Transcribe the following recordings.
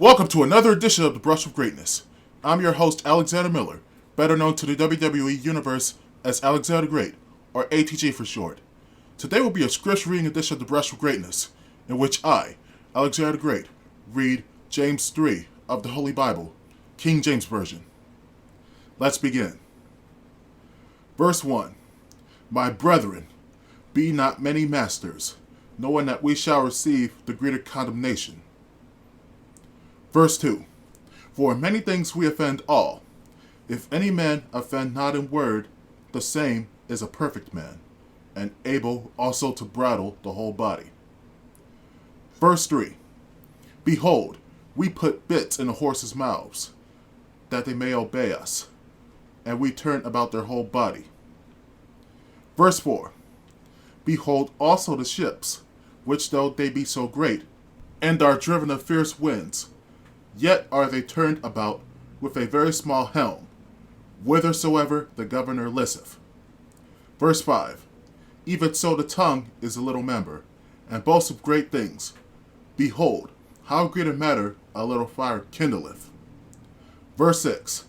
Welcome to another edition of The Brush of Greatness. I'm your host, Alexander Miller, better known to the WWE Universe as Alexander Great, or A.T.G for short. Today will be a scripture reading edition of The Brush of Greatness, in which I, Alexander Great, read James 3 of the Holy Bible, King James Version. Let's begin. Verse 1. My brethren, be not many masters, knowing that we shall receive the greater condemnation. Verse 2. For in many things we offend all. If any man offend not in word, the same is a perfect man, and able also to bridle the whole body. Verse 3. Behold, we put bits in the horses' mouths, that they may obey us, and we turn about their whole body. Verse 4. Behold also the ships, which though they be so great, and are driven of fierce winds, yet are they turned about with a very small helm, whithersoever the governor listeth. Verse 5. Even so the tongue is a little member, and boasts of great things. Behold, how great a matter a little fire kindleth. Verse 6.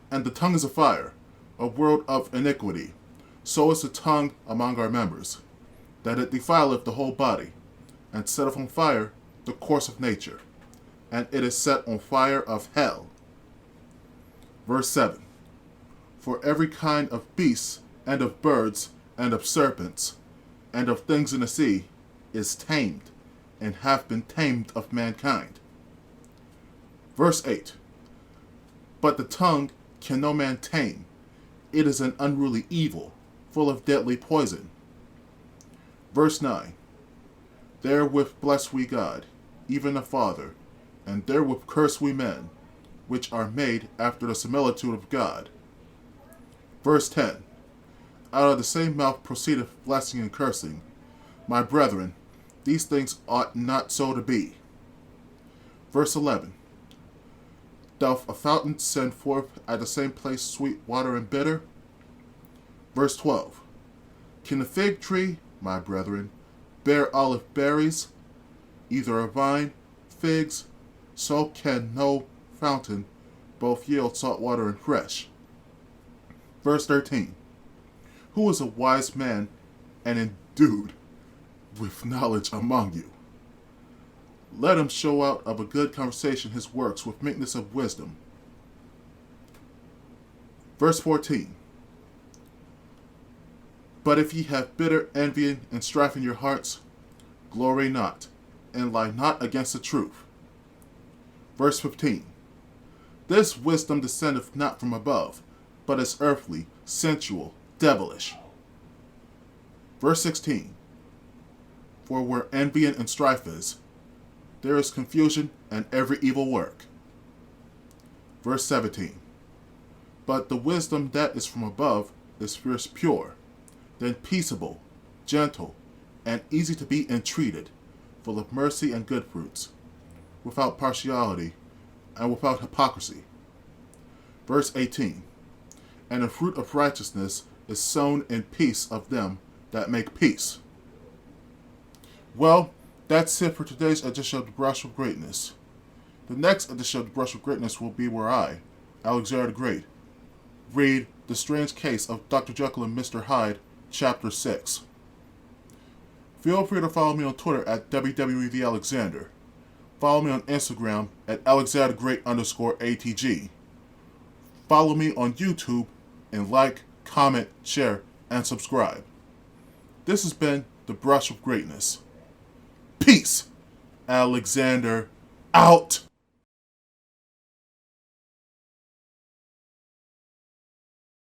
And the tongue is a fire, a world of iniquity. So is the tongue among our members, that it defileth the whole body, and setteth on fire the course of nature, and it is set on fire of hell. Verse 7. For every kind of beasts, and of birds, and of serpents, and of things in the sea, is tamed, and hath been tamed of mankind. Verse 8. But the tongue can no man tame. It is an unruly evil, full of deadly poison. Verse 9. Therewith bless we God, even the Father, and therewith curse we men, which are made after the similitude of God. Verse 10. Out of the same mouth proceedeth blessing and cursing. My brethren, these things ought not so to be. Verse 11. Doth a fountain send forth at the same place sweet water and bitter? Verse 12. Can a fig tree, my brethren, bear olive berries, either a vine, figs? So can no fountain both yield salt water and fresh. Verse 13. Who is a wise man and endued with knowledge among you? Let him show out of a good conversation his works with meekness of wisdom. Verse 14. But if ye have bitter envying and strife in your hearts, glory not, and lie not against the truth. Verse 15. This wisdom descendeth not from above, but is earthly, sensual, devilish. Verse 16. For where envying and strife is, there is confusion and every evil work. Verse 17. But the wisdom that is from above is first pure, then peaceable, gentle, and easy to be entreated, full of mercy and good fruits, without partiality, and without hypocrisy. Verse 18. And the fruit of righteousness is sown in peace of them that make peace. Well, that's it for today's edition of The Brush of Greatness. The next edition of The Brush of Greatness will be where I, Alexander the Great, read The Strange Case of Dr. Jekyll and Mr. Hyde, Chapter 6. Feel free to follow me on Twitter at WWETheAlexander. Follow me on Instagram at AlexanderGreat_ATG. Follow me on YouTube and like, comment, share, and subscribe. This has been The Brush of Greatness. Peace. Alexander out.